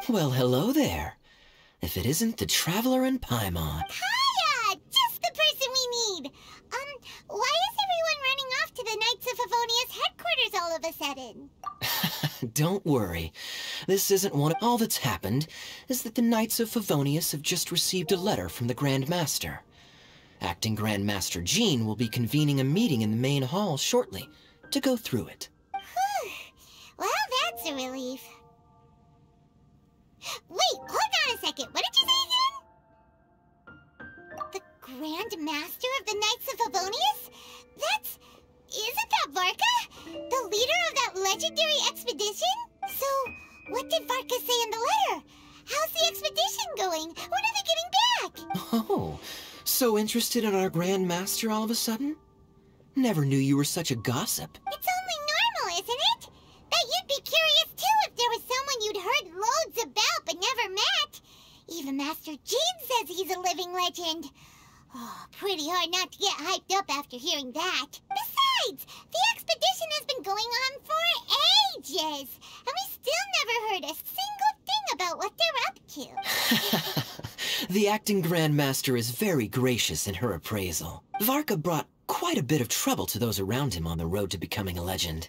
Well, hello there. If it isn't the Traveler in Paimon. Kaya! Just the person we need! Why is everyone running off to the Knights of Favonia's headquarters all of a sudden? Don't worry. This isn't one of... All that's happened is that the Knights of Favonius have just received a letter from the Grand Master. Acting Grand Master Jean will be convening a meeting in the main hall shortly to go through it. Well, that's a relief. Wait, hold on a second. What did you say again? The Grand Master of the Knights of Favonius? Isn't that Varka? The leader of that legendary expedition? So, what did Varka say in the letter? How's the expedition going? When are they getting back? Oh, so interested in our Grand Master all of a sudden? Never knew you were such a gossip. It's only normal, isn't it? That you'd be curious too if there was someone you'd heard loads about but never met. Even Master Jean says he's a living legend. Oh, pretty hard not to get hyped up after hearing that. Besides, the expedition has been going on for ages, and we still never heard a single thing about what they're up to. The acting Grand Master is very gracious in her appraisal. Varka brought quite a bit of trouble to those around him on the road to becoming a legend.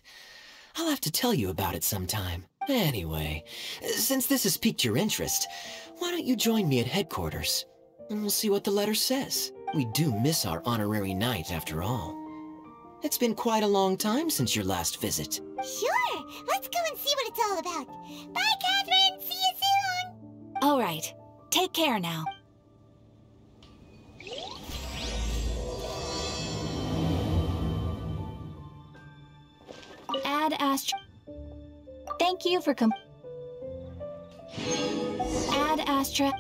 I'll have to tell you about it sometime. Anyway, since this has piqued your interest, why don't you join me at headquarters? And we'll see what the letter says. We do miss our honorary knight, after all. It's been quite a long time since your last visit. Sure, let's go and see what it's all about. Bye, Catherine! See you soon! All right, take care now. Add Astra. Thank you for Add Astra.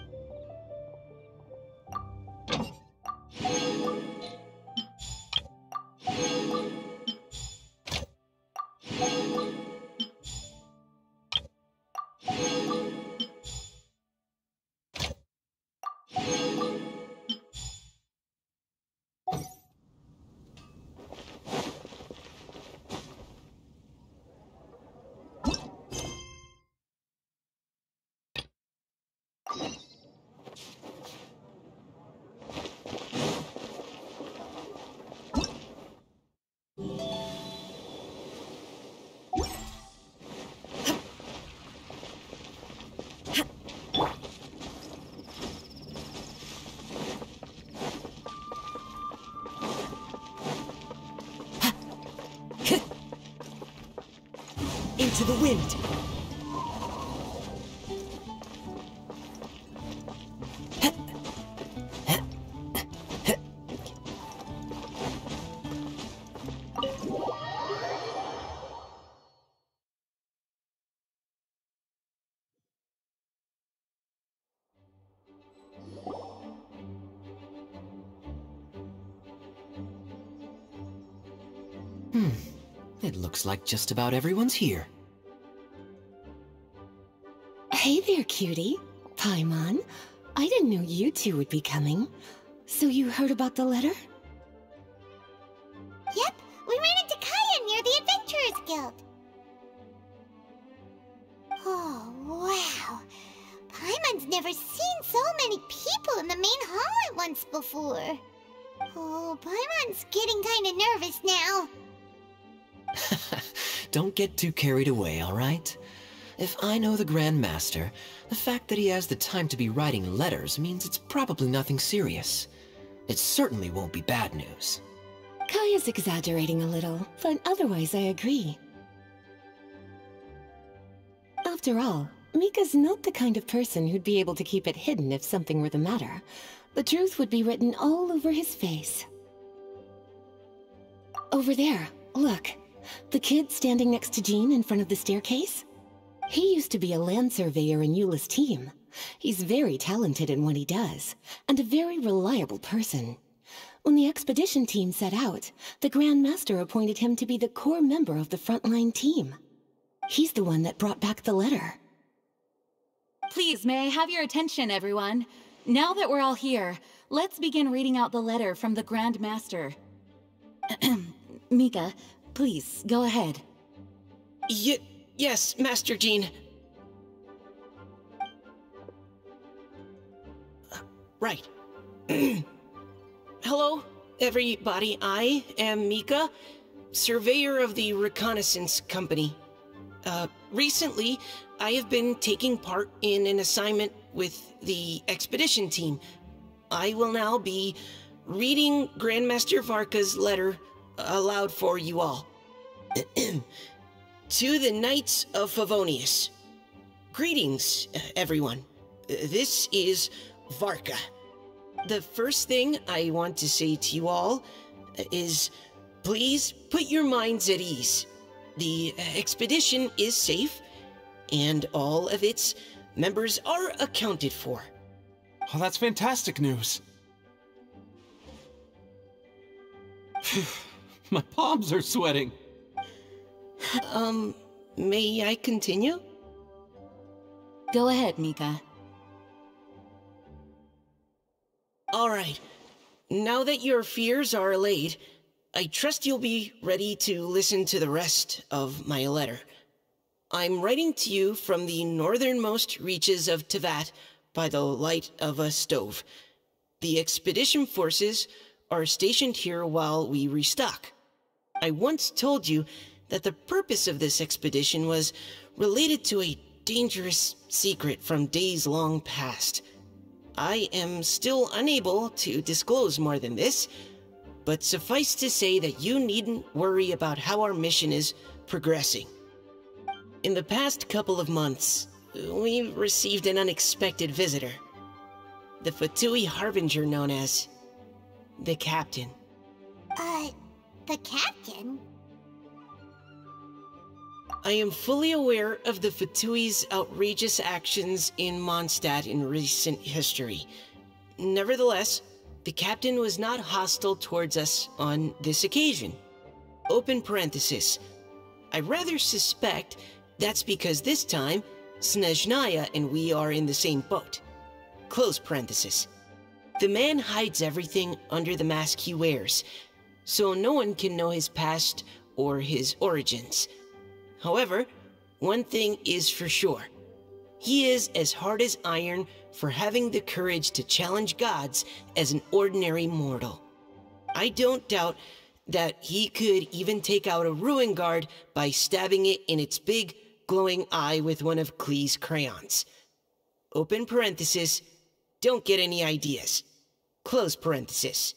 Into the wind! It looks like just about everyone's here. Hey there, cutie. Paimon. I didn't know you two would be coming. So you heard about the letter? Yep, we ran into Kaya near the Adventurers Guild. Oh, wow. Paimon's never seen so many people in the main hall at once before. Oh, Paimon's getting kinda nervous now. Don't get too carried away, all right? If I know the Grand Master, the fact that he has the time to be writing letters means it's probably nothing serious. It certainly won't be bad news. Kaya's exaggerating a little, but otherwise I agree. After all, Mika's not the kind of person who'd be able to keep it hidden if something were the matter. The truth would be written all over his face. Over there, look. The kid standing next to Jean in front of the staircase? He used to be a land surveyor in Eula's team. He's very talented in what he does, and a very reliable person. When the expedition team set out, the Grand Master appointed him to be the core member of the frontline team. He's the one that brought back the letter. Please, may I have your attention, everyone? Now that we're all here, let's begin reading out the letter from the Grand Master. Mika, please, go ahead. Yes, Master Jean. Right. Hello, everybody. I am Mika, surveyor of the Reconnaissance Company. Recently, I have been taking part in an assignment with the expedition team. I will now be reading Grandmaster Varka's letter aloud for you all. To the Knights of Favonius. Greetings, everyone. This is Varka. The first thing I want to say to you all is, please put your minds at ease. The expedition is safe, and all of its members are accounted for. Oh, that's fantastic news. My palms are sweating. May I continue? Go ahead, Mika. All right. Now that your fears are allayed, I trust you'll be ready to listen to the rest of my letter. I'm writing to you from the northernmost reaches of Tevat by the light of a stove. The expedition forces are stationed here while we restock. I once told you that the purpose of this expedition was related to a dangerous secret from days long past. I am still unable to disclose more than this, but suffice to say that you needn't worry about how our mission is progressing. In the past couple of months, we received an unexpected visitor. The Fatui Harbinger known as the Captain. The captain? I am fully aware of the Fatui's outrageous actions in Mondstadt in recent history. Nevertheless, the Captain was not hostile towards us on this occasion. Open parenthesis. I rather suspect that's because this time, Snezhnaya and we are in the same boat. Close parenthesis. The man hides everything under the mask he wears, so no one can know his past or his origins. However, one thing is for sure. He is as hard as iron for having the courage to challenge gods as an ordinary mortal. I don't doubt that he could even take out a ruin guard by stabbing it in its big, glowing eye with one of Klee's crayons. Open parenthesis, don't get any ideas. Close parenthesis.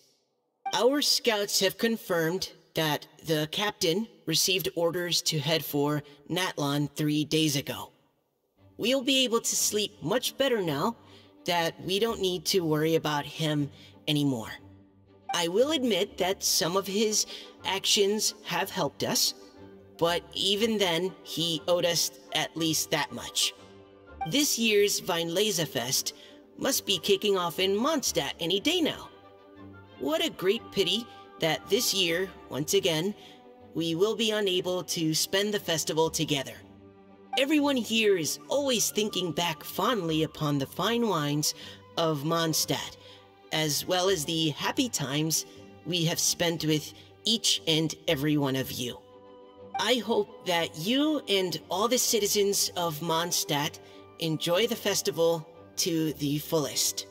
Our scouts have confirmed that the Captain received orders to head for Natlon 3 days ago. We'll be able to sleep much better now that we don't need to worry about him anymore. I will admit that some of his actions have helped us, but even then, he owed us at least that much. This year's Weinlesefest must be kicking off in Mondstadt any day now. What a great pity that this year, once again, we will be unable to spend the festival together. Everyone here is always thinking back fondly upon the fine wines of Mondstadt, as well as the happy times we have spent with each and every one of you. I hope that you and all the citizens of Mondstadt enjoy the festival to the fullest.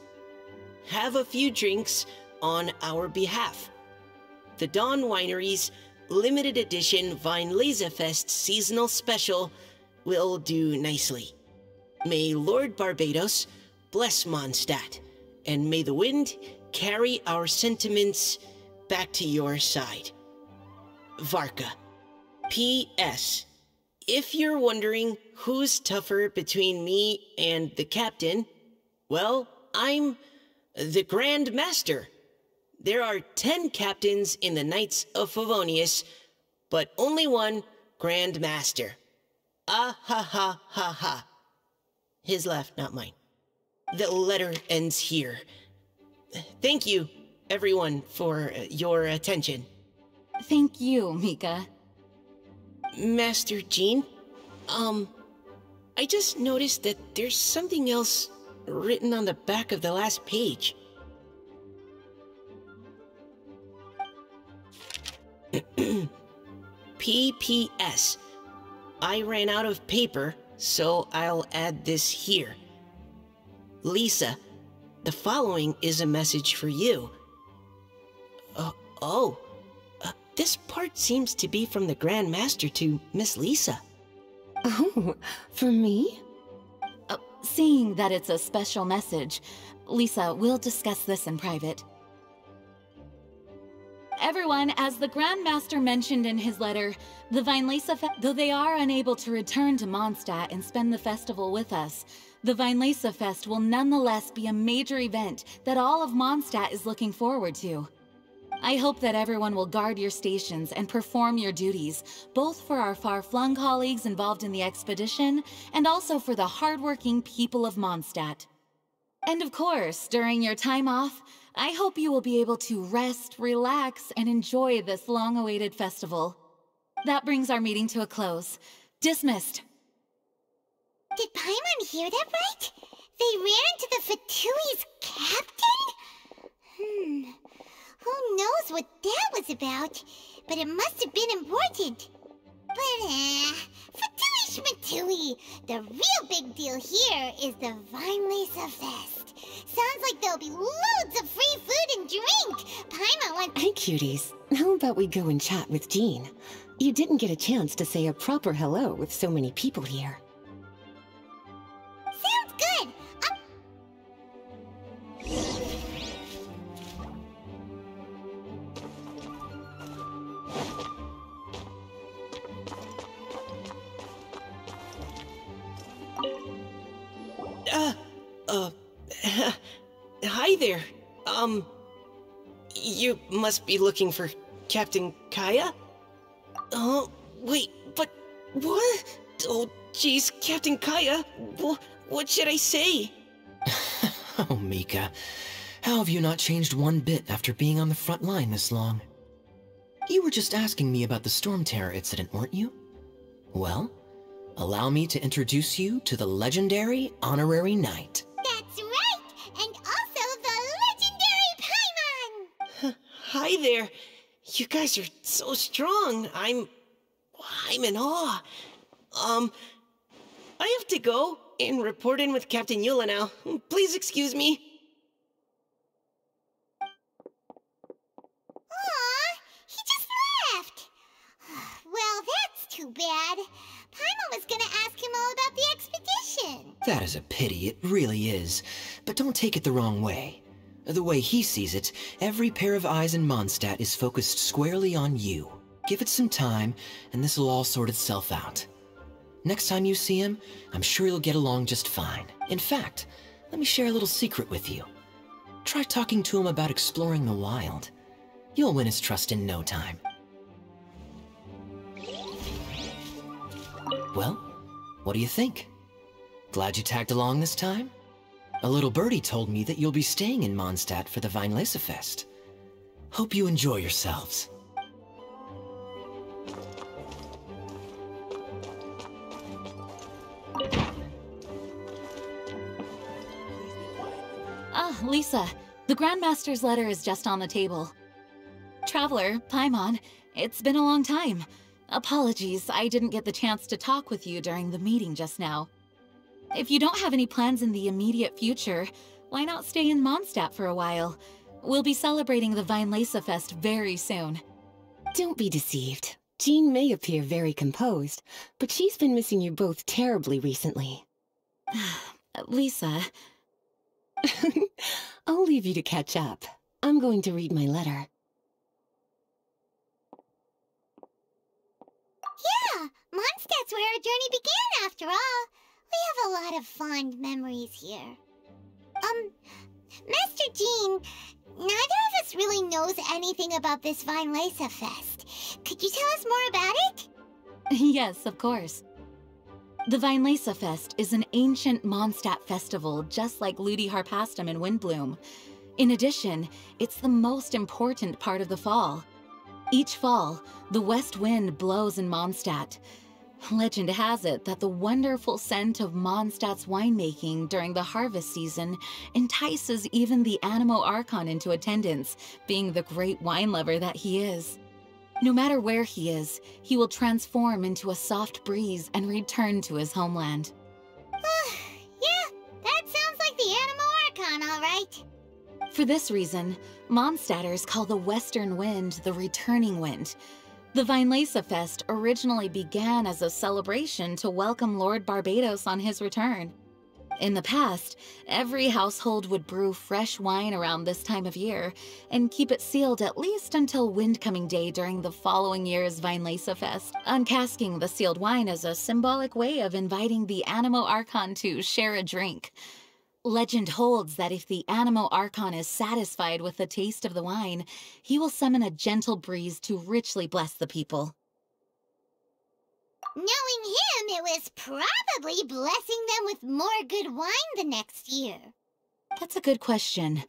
Have a few drinks on our behalf. The Dawn Winery's limited edition Weinlesefest seasonal special will do nicely. May Lord Barbados bless Mondstadt, and may the wind carry our sentiments back to your side. Varka. P.S. If you're wondering who's tougher between me and the Captain, well, I'm the Grand Master. There are 10 captains in the Knights of Favonius, but only one Grand Master. Ah ha ha ha ha. His laugh, not mine. The letter ends here. Thank you, everyone, for your attention. Thank you, Mika. Master Jean, I just noticed that there's something else written on the back of the last page. P.P.S. I ran out of paper, so I'll add this here. Lisa, The following is a message for you. This part seems to be from the Grand Master to Miss Lisa. Oh, for me? Seeing that it's a special message, Lisa, we'll discuss this in private. Everyone, as the Grand Master mentioned in his letter, the Vinelesa though they are unable to return to Mondstadt and spend the festival with us, the Vinelesa Fest will nonetheless be a major event that all of Mondstadt is looking forward to. I hope that everyone will guard your stations and perform your duties, both for our far-flung colleagues involved in the expedition, and also for the hardworking people of Mondstadt. And of course, during your time off, I hope you will be able to rest, relax, and enjoy this long-awaited festival. That brings our meeting to a close. Dismissed. Did Paimon hear that right? They ran into the Fatui's captain? Who knows what that was about? But it must have been important. But, Fatui Schmatui, the real big deal here is the Vinelesa Fest. Sounds like there'll be loads of free food and drink. Paimon wants— Hey, cuties. How about we go and chat with Jean? You didn't get a chance to say a proper hello with so many people here. Sounds good. Hi there. You must be looking for Captain Kaya? Oh, wait, but what? Oh, geez, Captain Kaya, what should I say? Oh, Mika. How have you not changed one bit after being on the front line this long? You were just asking me about the Storm Terror incident, weren't you? Well, allow me to introduce you to the legendary Honorary Knight. That's right! And also the legendary Paimon! Hi there. You guys are so strong. I'm in awe. I have to go and report in with Captain Eula now. Please excuse me. Aw, he just left. Well, that's too bad. Paimon was gonna ask him all about the expedition. That is a pity, it really is. But don't take it the wrong way. The way he sees it, every pair of eyes in Mondstadt is focused squarely on you. Give it some time, and this will all sort itself out. Next time you see him, I'm sure you'll get along just fine. In fact, let me share a little secret with you. Try talking to him about exploring the wild. You'll win his trust in no time. Well, what do you think? Glad you tagged along this time? A little birdie told me that you'll be staying in Mondstadt for the Vinelesa Fest. Hope you enjoy yourselves. Ah, Lisa, the Grandmaster's letter is just on the table. Traveler, Paimon, it's been a long time. Apologies, I didn't get the chance to talk with you during the meeting just now. If you don't have any plans in the immediate future, why not stay in Mondstadt for a while? We'll be celebrating the Vinelesa Fest very soon. Don't be deceived. Jean may appear very composed, but she's been missing you both terribly recently. Lisa... I'll leave you to catch up. I'm going to read my letter. Yeah, Mondstadt's where our journey began after all. We have a lot of fond memories here. Master Jean, neither of us really knows anything about this Vinelesa Fest. Could you tell us more about it? Yes, of course. The Vinelesa Fest is an ancient Mondstadt festival just like Ludi Harpastum and Windbloom. In addition, it's the most important part of the fall. Each fall, the west wind blows in Mondstadt. Legend has it that the wonderful scent of Mondstadt's winemaking during the harvest season entices even the Animo Archon into attendance, being the great wine lover that he is. No matter where he is, he will transform into a soft breeze and return to his homeland. Yeah, that sounds like the Animo Archon, all right. For this reason, Mondstadters call the western wind the returning wind. The Weinlese Fest originally began as a celebration to welcome Lord Barbados on his return. In the past, every household would brew fresh wine around this time of year and keep it sealed at least until Windcoming Day during the following year's Weinlese Fest, uncasking the sealed wine as a symbolic way of inviting the Animo Archon to share a drink. Legend holds that if the Animo Archon is satisfied with the taste of the wine, he will summon a gentle breeze to richly bless the people. Knowing him, it was probably blessing them with more good wine the next year. That's a good question.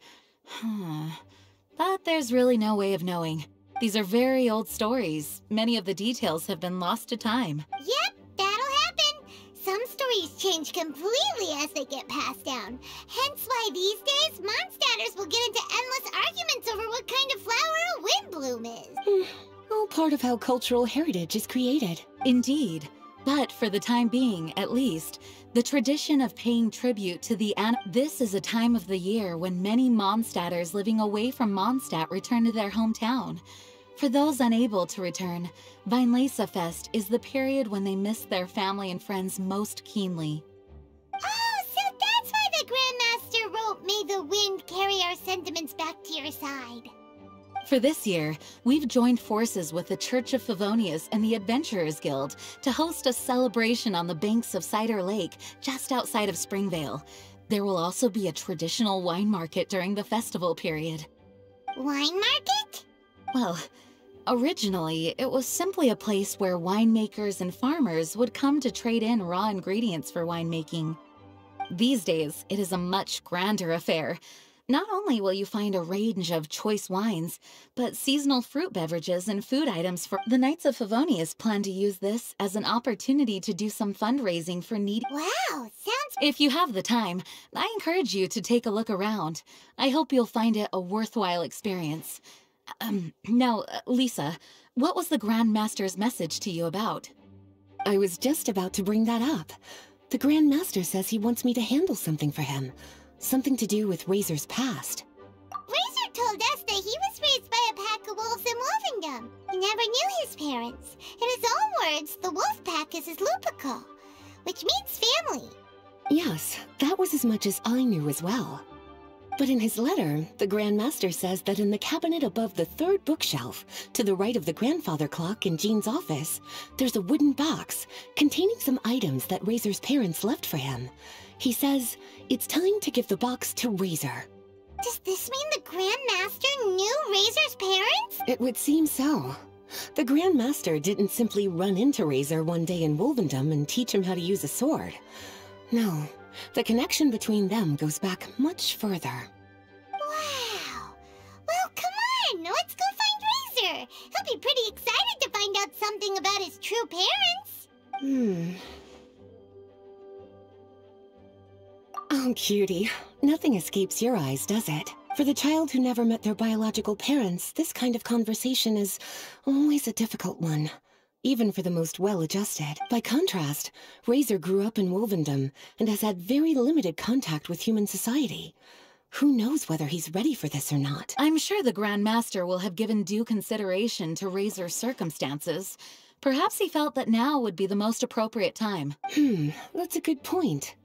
But there's really no way of knowing. These are very old stories. Many of the details have been lost to time. Yep, that'll happen. Some stories change completely as they get passed down. Hence why these days, Mondstadters will get into endless arguments over what kind of flower a windbloom is. All part of how cultural heritage is created. Indeed. But for the time being, at least, the tradition of paying tribute to the this is a time of the year when many Mondstadters living away from Mondstadt return to their hometown. For those unable to return, Weinlese Fest is the period when they miss their family and friends most keenly. Oh, so that's why the Grandmaster wrote, "May the wind carry our sentiments back to your side." For this year, we've joined forces with the Church of Favonius and the Adventurers Guild to host a celebration on the banks of Cider Lake, just outside of Springvale. There will also be a traditional wine market during the festival period. Wine market? Well, originally, it was simply a place where winemakers and farmers would come to trade in raw ingredients for winemaking. These days, it is a much grander affair. Not only will you find a range of choice wines, but seasonal fruit beverages and food items for the Knights of Favonius plan to use this as an opportunity to do some fundraising for needy. Wow, sounds... If you have the time, I encourage you to take a look around. I hope you'll find it a worthwhile experience. Now, Lisa, what was the Grand Master's message to you about? I was just about to bring that up. The Grand Master says he wants me to handle something for him. Something to do with Razor's past. Razor told us that he was raised by a pack of wolves in Wolvendom. He never knew his parents. In his own words, the wolf pack is his lupical, which means family. Yes, that was as much as I knew as well. But in his letter, the Grand Master says that in the cabinet above the third bookshelf, to the right of the grandfather clock in Jean's office, there's a wooden box containing some items that Razor's parents left for him. He says it's time to give the box to Razor. Does this mean the Grand Master knew Razor's parents? It would seem so. The Grand Master didn't simply run into Razor one day in Wolvendom and teach him how to use a sword. No, the connection between them goes back much further. Wow. Well, come on, let's go find Razor. He'll be pretty excited to find out something about his true parents. Oh, cutie. Nothing escapes your eyes, does it? For the child who never met their biological parents, this kind of conversation is always a difficult one, even for the most well-adjusted. By contrast, Razor grew up in Wolvendom and has had very limited contact with human society. Who knows whether he's ready for this or not? I'm sure the Grand Master will have given due consideration to Razor's circumstances. Perhaps he felt that now would be the most appropriate time. That's a good point.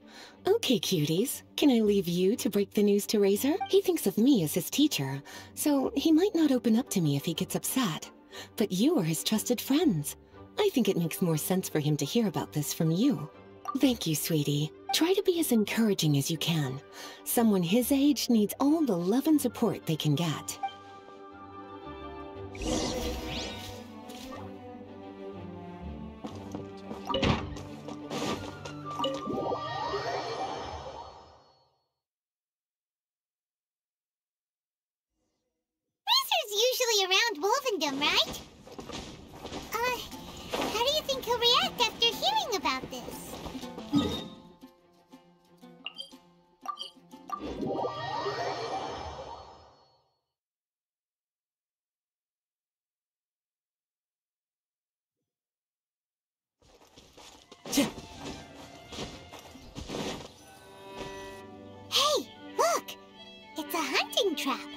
Okay, cuties. Can I leave you to break the news to Razor? He thinks of me as his teacher, so he might not open up to me if he gets upset. But you are his trusted friends. I think it makes more sense for him to hear about this from you. Thank you, sweetie. Try to be as encouraging as you can. Someone his age needs all the love and support they can get. Usually around Wolvendom, right? How do you think he'll react after hearing about this? Hey, look! It's it's a hunting trap.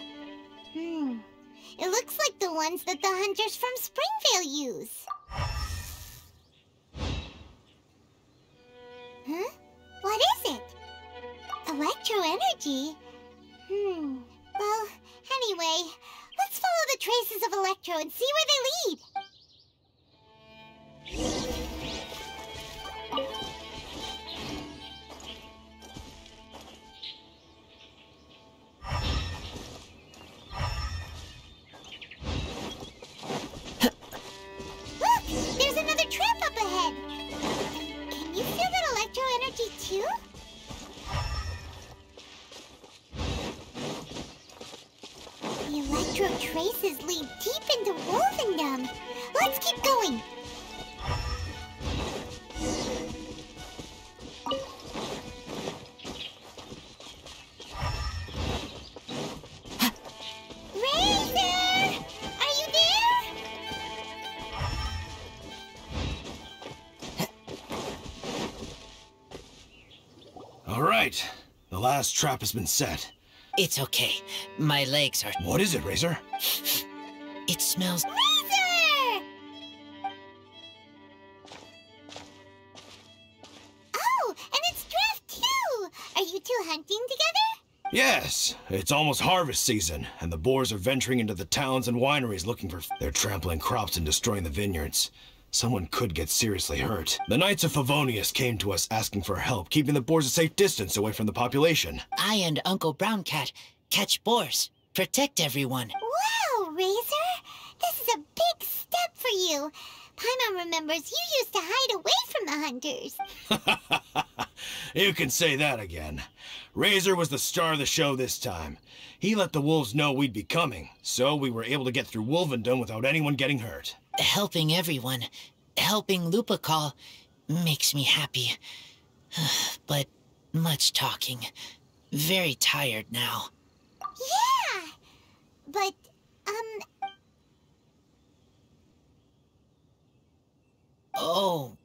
It looks like the ones that the hunters from Springvale use. Huh? What is it? Electro energy? Well, anyway, let's follow the traces of Electro and see where they lead. Look! There's another trap up ahead! Can you feel that Electro energy too? The Electro traces lead deep into Wolvendom. Let's keep going. Razor! Are you there? All right. The last trap has been set. It's okay. My legs are... What is it, Razor? It smells... Razor! Oh, and it's Draft too! Are you two hunting together? Yes, it's almost harvest season, and the boars are venturing into the towns and wineries looking for... They're trampling crops and destroying the vineyards. Someone could get seriously hurt. The Knights of Favonius came to us asking for help, keeping the boars a safe distance away from the population. I and Uncle Brown Cat catch boars, protect everyone. Wow, Razor! This is a big step for you. Paimon remembers you used to hide away from the hunters. You can say that again. Razor was the star of the show this time. He let the wolves know we'd be coming, so we were able to get through Wolvendom without anyone getting hurt. Helping everyone, helping Lupical makes me happy. But much talking. Very tired now. Yeah! But, Oh,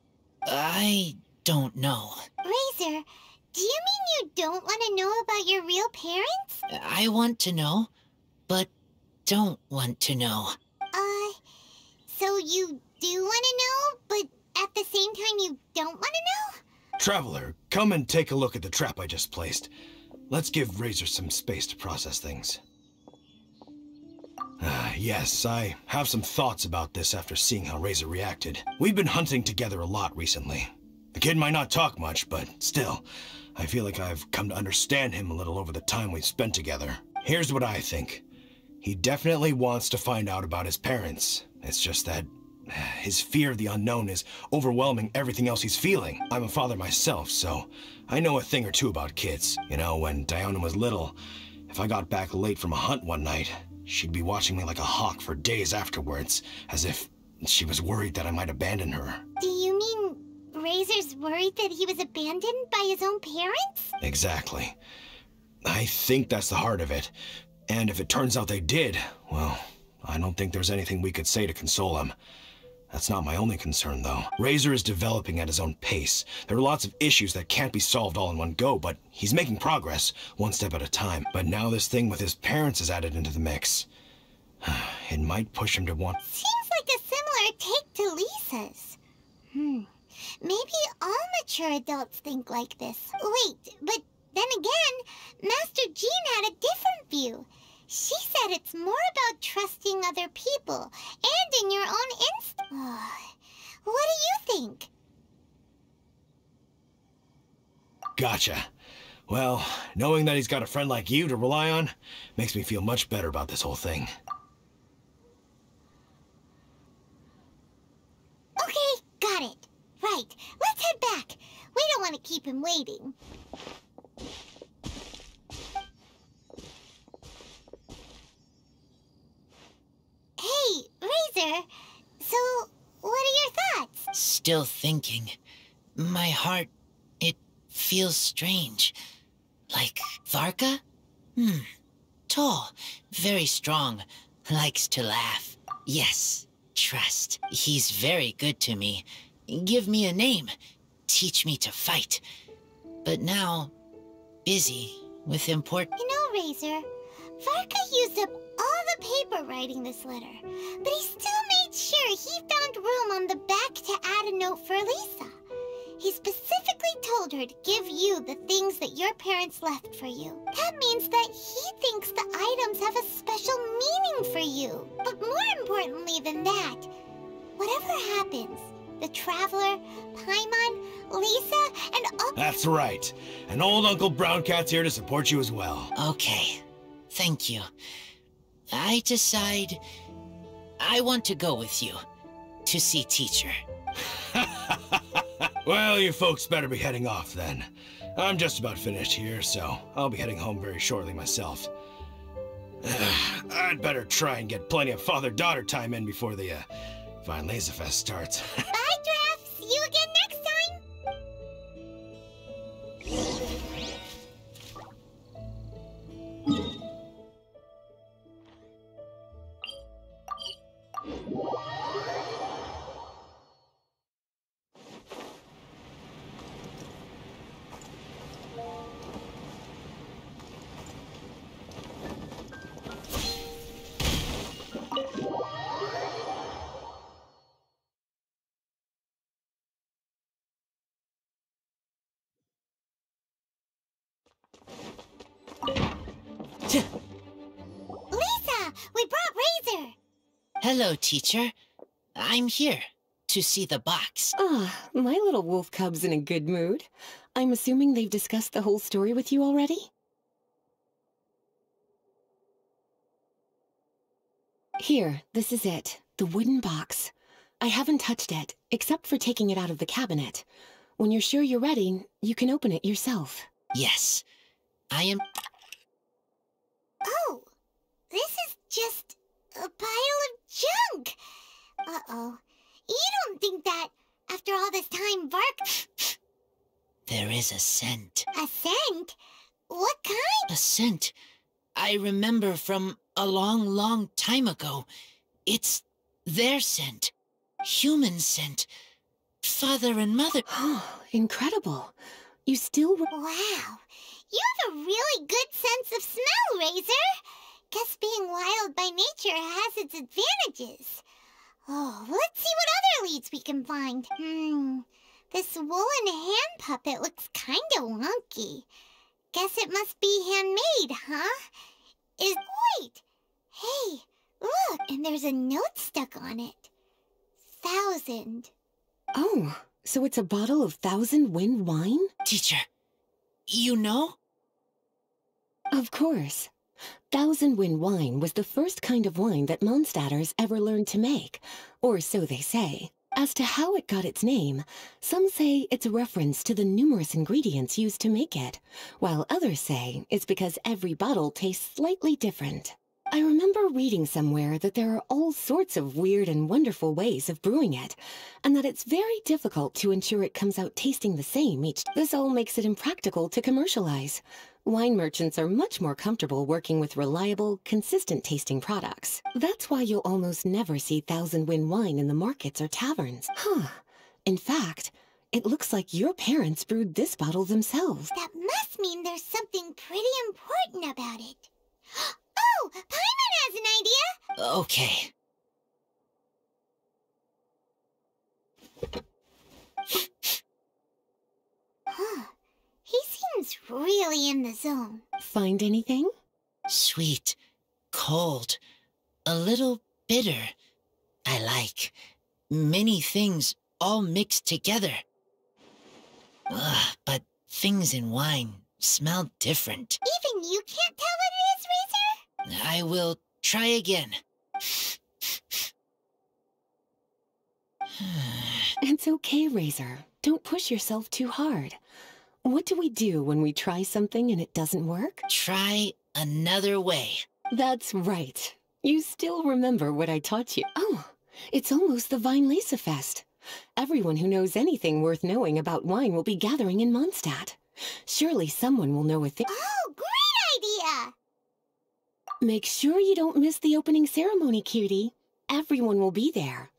I don't know. Razor, do you mean you don't want to know about your real parents? I want to know, but don't want to know. So you do want to know, but at the same time you don't want to know? Traveler, come and take a look at the trap I just placed. Let's give Razor some space to process things. Yes, I have some thoughts about this after seeing how Razor reacted. We've been hunting together a lot recently. The kid might not talk much, but still, I feel like I've come to understand him a little over the time we've spent together. Here's what I think. He definitely wants to find out about his parents. It's just that his fear of the unknown is overwhelming everything else he's feeling. I'm a father myself, so I know a thing or two about kids. You know, when Diana was little, if I got back late from a hunt one night, she'd be watching me like a hawk for days afterwards, as if she was worried that I might abandon her. Do you mean Razor's worried that he was abandoned by his own parents? Exactly. I think that's the heart of it. And if it turns out they did, well, I don't think there's anything we could say to console him. That's not my only concern, though. Razor is developing at his own pace. There are lots of issues that can't be solved all in one go, but he's making progress, one step at a time. But now this thing with his parents is added into the mix. It might push him to want... Seems like a similar take to Lisa's. Maybe all mature adults think like this. Wait, but then again, Master Jean had a different view. She said it's more about trusting other people and in your own instinct. What do you think? Gotcha. Well, knowing that he's got a friend like you to rely on makes me feel much better about this whole thing. Okay, got it. Right, let's head back. We don't want to keep him waiting. Hey, Razor, so what are your thoughts? Still thinking. My heart, it feels strange. Like Varka? Tall, very strong, likes to laugh. Yes, trust. He's very good to me. Give me a name, teach me to fight. But now, busy, with important... You know, Razor, Varka used up all the paper writing this letter, but he still made sure he found room on the back to add a note for Lisa. He specifically told her to give you the things that your parents left for you. That means that he thinks the items have a special meaning for you. But more importantly than that, whatever happens, the Traveler, Paimon, Lisa, and all... That's right. And old Uncle Brown Cat's here to support you as well. Okay, thank you. I decide I want to go with you to see teacher. Well, you folks better be heading off then. I'm just about finished here, so I'll be heading home very shortly myself. I'd better try and get plenty of father-daughter time in before the Vine Laser Fest starts. Bye, Draft. See you again next time. Lisa, we brought Razor. Hello, teacher. I'm here to see the box. Ah, my little wolf cub's in a good mood. I'm assuming they've discussed the whole story with you already? Here, this is it. The wooden box. I haven't touched it, except for taking it out of the cabinet. When you're sure you're ready, you can open it yourself. Yes, I am... Oh, this is just a pile of junk. Uh-oh. You don't think that, after all this time, Vark... There is a scent. A scent? What kind? A scent I remember from a long, long time ago. It's their scent. Human scent. Father and mother. Oh, incredible. You still... Wow. You have a really good sense of smell, Razor. Guess being wild by nature has its advantages. Oh, let's see what other leads we can find. This woolen hand puppet looks kinda wonky. Guess it must be handmade, huh? Wait! Hey, look, and there's a note stuck on it. 1,000. Oh, so it's a bottle of Thousand Wind wine? Teacher, you know? Of course. Thousand Wind wine was the first kind of wine that Mondstadters ever learned to make, or so they say. As to how it got its name, some say it's a reference to the numerous ingredients used to make it, while others say it's because every bottle tastes slightly different. I remember reading somewhere that there are all sorts of weird and wonderful ways of brewing it, and that it's very difficult to ensure it comes out tasting the same each. This all makes it impractical to commercialize. Wine merchants are much more comfortable working with reliable, consistent-tasting products. That's why you'll almost never see Thousand Wind wine in the markets or taverns. Huh. In fact, it looks like your parents brewed this bottle themselves. That must mean there's something pretty important about it. Oh, Paimon has an idea! Okay. Huh. He seems really in the zone. Find anything? Sweet, cold, a little bitter. I like many things all mixed together. But things in wine smell different. Even you can't tell what it is, Razor? I will try again. It's okay, Razor. Don't push yourself too hard. What do we do when we try something and it doesn't work? Try another way. That's right. You still remember what I taught you. Oh, it's almost the Vine Laser Fest. Everyone who knows anything worth knowing about wine will be gathering in Mondstadt. Surely someone will know a thing. Oh, great idea! Make sure you don't miss the opening ceremony, cutie. Everyone will be there.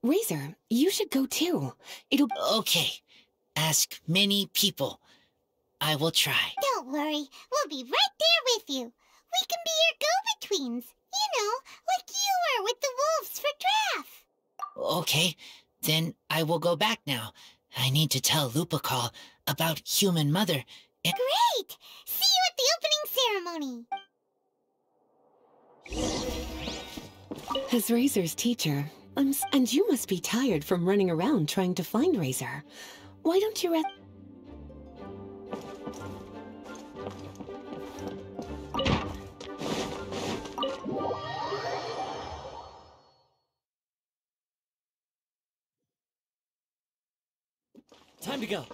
Razor, you should go too. It'll... Okay. Ask many people. I will try. Don't worry, we'll be right there with you. We can be your go-betweens. You know, like you were with the wolves for Draff. Okay, then I will go back now. I need to tell Lupercal about Human Mother. And Great! See you at the opening ceremony. As Razor's teacher, and you must be tired from running around trying to find Razor. Why don't you Time to go.